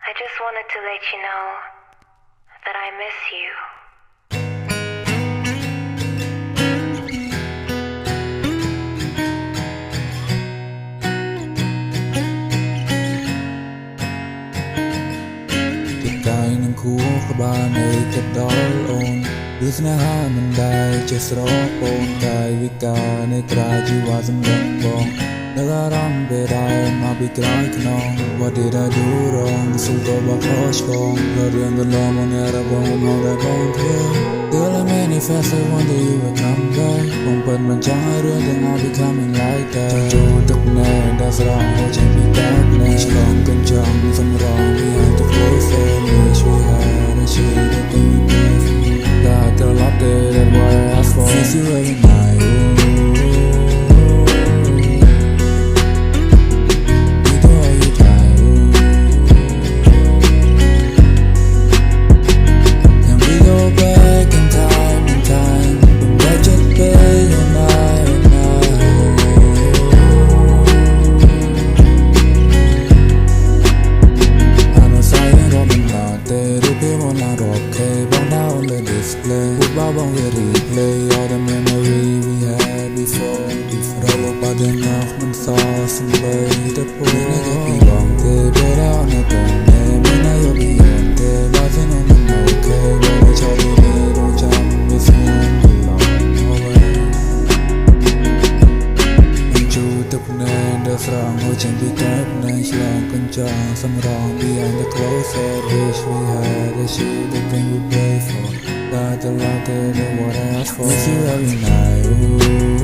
I just wanted to let you know that I miss you. กายនឹងគួរក្បាលនៃកដោលអូនឬស្នេហាមិនដែលចេះស្រពូនកាយវិការនៃត្រាជីវ៉ាសម្រាប់បងនៅអារម្មណ៍ពេលដែលមកពីក្រោយខ្នង What did I do wrong សុំក៏បកខុសបងក៏រឿងកន្លងមកអ្នករបងមកដែលបងធ្វើ Girl I manifest I one day you will come back បងពិតមិនចង់ឲ្យរឿងទាំងអស់ becoming like that ចង់ចូលទឹកណែដែលស្រង់ហូរចេញពីកាប់ណែឆ្លងកញ្ចក់សម្រងវាឲ្យទៅ close family ជួយហើយជួយទៅទីthat the love that what I ask for is you every night Bao bóng về replay all the memory we had before เราบอกว่าเดินออกมันซอสมไปแต่พูดในก็ปีบองเธอเดินเอาในตรงนี้ไม่น่ายกอีกเธอบ้าที่นั่นมันโอเคบอกว่าชอบดีต้องจำไม่สิ้นตลอดเอาไว้มันจูตับแน่เดินฝรั่งหัวใจพี่แก๊บในฉลองกันจองสำรอง behind the closer wish we had the shit the thing we pray for Got the love that what I ask for Miss you every night